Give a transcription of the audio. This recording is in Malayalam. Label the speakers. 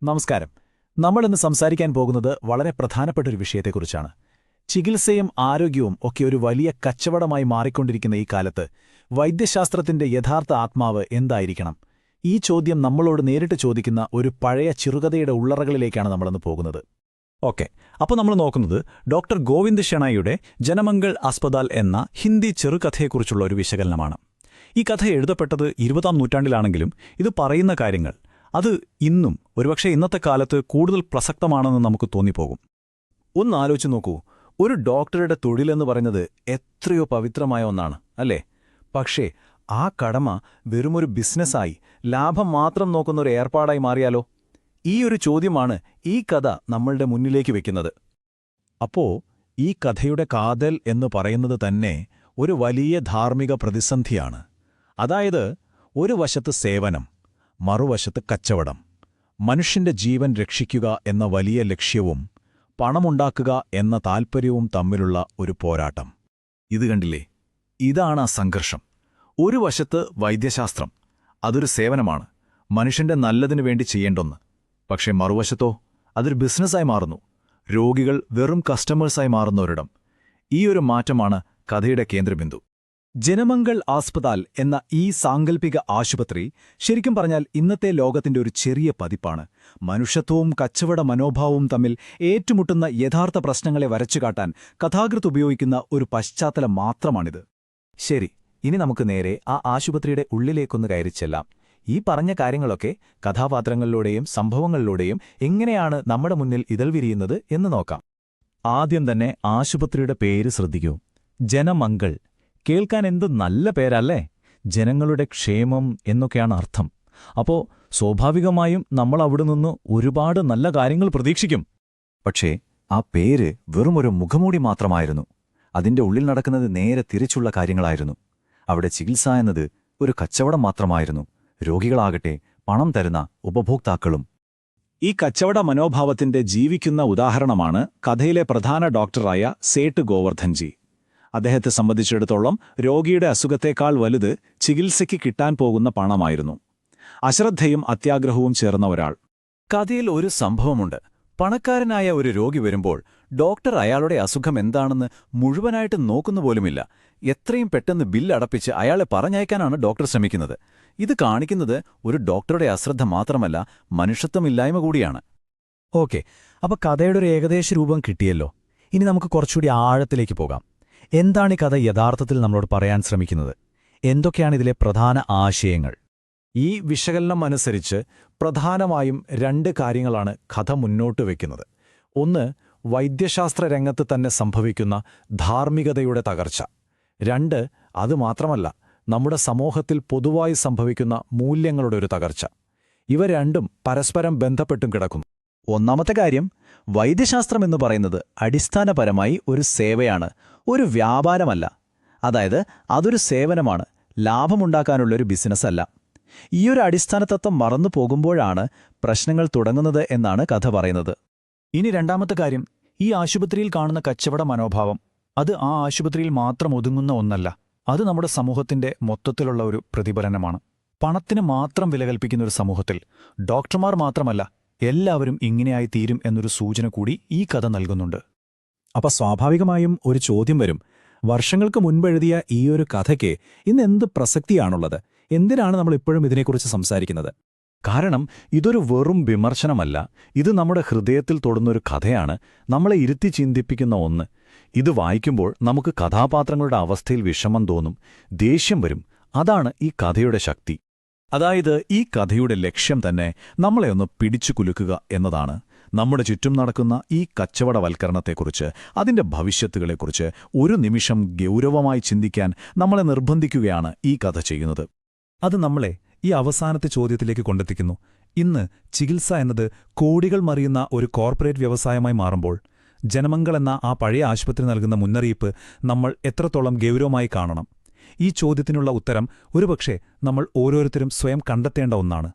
Speaker 1: നമസ്കാരം. നമ്മളിന്ന് സംസാരിക്കാൻ പോകുന്നത് വളരെ പ്രധാനപ്പെട്ട ഒരു വിഷയത്തെക്കുറിച്ചാണ്. ചികിത്സയും ആരോഗ്യവും ഒക്കെ ഒരു വലിയ കച്ചവടമായി മാറിക്കൊണ്ടിരിക്കുന്ന ഈ കാലത്ത് വൈദ്യശാസ്ത്രത്തിന്റെ യഥാർത്ഥ ആത്മാവ് എന്തായിരിക്കണം? ഈ ചോദ്യം നമ്മളോട് നേരിട്ട് ചോദിക്കുന്ന ഒരു പഴയ ചെറുകഥയുടെ ഉള്ളറകളിലേക്കാണ് നമ്മളിന്ന് പോകുന്നത്.
Speaker 2: ഓക്കെ, അപ്പോൾ നമ്മൾ നോക്കുന്നത് ഡോക്ടർ ഗോവിന്ദ് ഷെണായിയുടെ ജനമംഗൾ അസ്പതാൽ എന്ന ഹിന്ദി ചെറുകഥയെക്കുറിച്ചുള്ള ഒരു വിശകലനമാണ്. ഈ കഥ എഴുതപ്പെട്ടത് 20-ാം നൂറ്റാണ്ടിലാണെങ്കിലും ഇത് പറയുന്ന കാര്യങ്ങൾ അത് ഇന്നും ഒരുപക്ഷെ ഇന്നത്തെ കാലത്ത് കൂടുതൽ പ്രസക്തമാണെന്ന് നമുക്ക് തോന്നിപ്പോകും.
Speaker 1: ഒന്ന് ആലോചിച്ച് നോക്കൂ, ഒരു ഡോക്ടറുടെ തൊഴിലെന്ന് പറയുന്നത് എത്രയോ പവിത്രമായ ഒന്നാണ്, അല്ലേ? പക്ഷേ ആ കടമ വെറുമൊരു ബിസിനസ്സായി ലാഭം മാത്രം നോക്കുന്ന ഒരു ഏർപ്പാടായി മാറിയാലോ? ഈ ഒരു ചോദ്യമാണ് ഈ കഥ നമ്മളുടെ മുന്നിലേക്ക് വെക്കുന്നത്. അപ്പോ ഈ കഥയുടെ കാതൽ എന്ന് പറയുന്നത് തന്നെ ഒരു വലിയ ധാർമ്മിക പ്രതിസന്ധിയാണ്. അതായത്, ഒരു വശത്ത് സേവനം, മറുവശത്ത് കച്ചവടം. മനുഷ്യന്റെ ജീവൻ രക്ഷിക്കുക എന്ന വലിയ ലക്ഷ്യവും പണമുണ്ടാക്കുക എന്ന താൽപ്പര്യവും തമ്മിലുള്ള ഒരു പോരാട്ടം. ഇത് കണ്ടില്ലേ? ഇതാണ് ആ സംഘർഷം. ഒരു വശത്ത് വൈദ്യശാസ്ത്രം, അതൊരു സേവനമാണ്, മനുഷ്യന്റെ നല്ലതിനു വേണ്ടി ചെയ്യേണ്ടൊന്ന്. പക്ഷേ മറുവശത്തോ അതൊരു ബിസിനസ്സായി മാറുന്നു, രോഗികൾ വെറും കസ്റ്റമേഴ്സായി മാറുന്നൊരിടം. ഈ ഒരു മാറ്റമാണ് കഥയുടെ കേന്ദ്രബിന്ദു. ജനമംഗൾ ആസ്പതാൽ എന്ന ഈ സാങ്കല്പിക ആശുപത്രി ശരിക്കും പറഞ്ഞാൽ ഇന്നത്തെ ലോകത്തിന്റെ ഒരു ചെറിയ പതിപ്പാണ്. മനുഷ്യത്വവും കച്ചവട മനോഭാവവും തമ്മിൽ ഏറ്റുമുട്ടുന്ന യഥാർത്ഥ പ്രശ്നങ്ങളെ വരച്ചുകാട്ടാൻ കഥാകൃത്ത് ഉപയോഗിക്കുന്ന ഒരു പശ്ചാത്തലം മാത്രമാണിത്. ശരി, ഇനി നമുക്ക് നേരെ ആ ആശുപത്രിയുടെ ഉള്ളിലേക്കൊന്ന് കയറിച്ചെല്ലാം. ഈ പറഞ്ഞ കാര്യങ്ങളൊക്കെ കഥാപാത്രങ്ങളിലൂടെയും സംഭവങ്ങളിലൂടെയും എങ്ങനെയാണ് നമ്മുടെ മുന്നിൽ ഇതൾ വിരിയുന്നത് എന്ന് നോക്കാം. ആദ്യം തന്നെ ആശുപത്രിയുടെ പേര് ശ്രദ്ധിക്കൂ. ജനമംഗൾ. കേൾക്കാൻ എന്ത് നല്ല പേരല്ലേ? ജനങ്ങളുടെ ക്ഷേമം എന്നൊക്കെയാണ് അർത്ഥം. അപ്പോ സ്വാഭാവികമായും നമ്മൾ അവിടെ നിന്ന് ഒരുപാട് നല്ല കാര്യങ്ങൾ പ്രതീക്ഷിക്കും.
Speaker 3: പക്ഷേ ആ പേര് വെറുമൊരു മുഖമൂടി മാത്രമായിരുന്നു. അതിന്റെ ഉള്ളിൽ നടക്കുന്നത് നേരെ തിരിച്ചുള്ള കാര്യങ്ങളായിരുന്നു. അവിടെ ചികിത്സ എന്നത് ഒരു കച്ചവടം മാത്രമായിരുന്നു. രോഗികളാകട്ടെ പണം തരുന്ന ഉപഭോക്താക്കളും.
Speaker 2: ഈ കച്ചവട മനോഭാവത്തിന്റെ ജീവിക്കുന്ന ഉദാഹരണമാണ് കഥയിലെ പ്രധാന ഡോക്ടറായ സേട്ട് ഗോവർദ്ധൻജി. അദ്ദേഹത്തെ സംബന്ധിച്ചിടത്തോളം രോഗിയുടെ അസുഖത്തേക്കാൾ വലുത് ചികിത്സയ്ക്ക് കിട്ടാൻ പോകുന്ന പണമായിരുന്നു. അശ്രദ്ധയും അത്യാഗ്രഹവും ചേർന്ന ഒരാൾ.
Speaker 1: കഥയിൽ ഒരു സംഭവമുണ്ട്. പണക്കാരനായ ഒരു രോഗി വരുമ്പോൾ ഡോക്ടർ അയാളുടെ അസുഖം എന്താണെന്ന് മുഴുവനായിട്ട് നോക്കുന്നുപോലുമില്ല. എത്രയും പെട്ടെന്ന് ബില്ലടപ്പിച്ച് അയാളെ പറഞ്ഞയക്കാനാണ് ഡോക്ടർ ശ്രമിക്കുന്നത്. ഇത് കാണിക്കുന്നത് ഒരു ഡോക്ടറുടെ അശ്രദ്ധ മാത്രമല്ല, മനുഷ്യത്വമില്ലായ്മ കൂടിയാണ്. ഓക്കെ, അപ്പോൾ കഥയുടെ ഒരു ഏകദേശ രൂപം കിട്ടിയല്ലോ. ഇനി നമുക്ക് കുറച്ചുകൂടി ആഴത്തിലേക്ക് പോകാം. എന്താണ് ഈ കഥ യഥാർത്ഥത്തിൽ നമ്മളോട് പറയാൻ ശ്രമിക്കുന്നത്? എന്തൊക്കെയാണ് ഇതിലെ പ്രധാന ആശയങ്ങൾ? ഈ വിശകലനം അനുസരിച്ച് പ്രധാനമായും 2 കാര്യങ്ങളാണ് കഥ മുന്നോട്ട് വയ്ക്കുന്നത്. ഒന്ന്, വൈദ്യശാസ്ത്ര രംഗത്ത് തന്നെ സംഭവിക്കുന്ന ധാർമ്മികതയുടെ തകർച്ച. 2, അതുമാത്രമല്ല, നമ്മുടെ സമൂഹത്തിൽ പൊതുവായി സംഭവിക്കുന്ന മൂല്യങ്ങളുടെ ഒരു തകർച്ച. ഇവ രണ്ടും പരസ്പരം ബന്ധപ്പെട്ടും കിടക്കുന്നു. ഒന്നാമത്തെ കാര്യം, വൈദ്യശാസ്ത്രം എന്ന് പറയുന്നത് അടിസ്ഥാനപരമായി ഒരു സേവയാണ്, ഒരു വ്യാപാരമല്ല. അതായത് അതൊരു സേവനമാണ്, ലാഭമുണ്ടാക്കാനുള്ളൊരു ബിസിനസ്സല്ല. ഈയൊരു അടിസ്ഥാന തത്വം മറന്നു പോകുമ്പോഴാണ് പ്രശ്നങ്ങൾ തുടങ്ങുന്നത് എന്നാണ് കഥ പറയുന്നത്. ഇനി രണ്ടാമത്തെ കാര്യം, ഈ ആശുപത്രിയിൽ കാണുന്ന കച്ചവട മനോഭാവം അത് ആ ആശുപത്രിയിൽ മാത്രം ഒതുങ്ങുന്ന ഒന്നല്ല, അത് നമ്മുടെ സമൂഹത്തിന്റെ മൊത്തത്തിലുള്ള ഒരു പ്രതിഫലനമാണ്. പണത്തിന് മാത്രം വില കൽപ്പിക്കുന്ന ഒരു സമൂഹത്തിൽ ഡോക്ടർമാർ മാത്രമല്ല, എല്ലാവരും ഇങ്ങനെയായി തീരും എന്നൊരു സൂചന കൂടി ഈ കഥ നൽകുന്നുണ്ട്. അപ്പൊ സ്വാഭാവികമായും ഒരു ചോദ്യം വരും, വർഷങ്ങൾക്ക് മുൻപെഴുതിയ ഈയൊരു കഥയ്ക്ക് ഇന്ന് എന്ത് പ്രസക്തിയാണുള്ളത്? എന്തിനാണ് നമ്മൾ ഇപ്പോഴും ഇതിനെക്കുറിച്ച് സംസാരിക്കുന്നത്? കാരണം ഇതൊരു വെറും വിമർശനമല്ല, ഇത് നമ്മുടെ ഹൃദയത്തിൽ തൊടുന്നൊരു കഥയാണ്, നമ്മളെ ഇരുത്തി ചിന്തിപ്പിക്കുന്ന ഒന്ന്. ഇത് വായിക്കുമ്പോൾ നമുക്ക് കഥാപാത്രങ്ങളുടെ അവസ്ഥയിൽ വിഷമം തോന്നും, ദേഷ്യം വരും. അതാണ് ഈ കഥയുടെ ശക്തി. അതായത് ഈ കഥയുടെ ലക്ഷ്യം തന്നെ നമ്മളെ ഒന്ന് പിടിച്ചു കുലുക്കുക എന്നതാണ്. നമ്മുടെ ചുറ്റും നടക്കുന്ന ഈ കച്ചവടവൽക്കരണത്തെക്കുറിച്ച്, അതിന്റെ ഭവിഷ്യത്തുകളെക്കുറിച്ച് ഒരു നിമിഷം ഗൗരവമായി ചിന്തിക്കാൻ നമ്മളെ നിർബന്ധിക്കുകയാണ് ഈ കഥ ചെയ്യുന്നത്. അത് നമ്മളെ ഈ അവസാനത്തെ ചോദ്യത്തിലേക്ക് കൊണ്ടെത്തിക്കുന്നു. ഇന്ന് ചികിത്സ എന്നത് കോടികൾ മറിയുന്ന ഒരു കോർപ്പറേറ്റ് വ്യവസായമായി മാറുമ്പോൾ ജനമംഗൾ എന്ന ആ പഴയ ആശുപത്രി നൽകുന്ന മുന്നറിയിപ്പ് നമ്മൾ എത്രത്തോളം ഗൗരവമായി കാണണം? ഈ ചോദ്യത്തിനുള്ള ഉത്തരം ഒരുപക്ഷെ നമ്മൾ ഓരോരുത്തരും സ്വയം കണ്ടെത്തേണ്ട ഒന്നാണ്.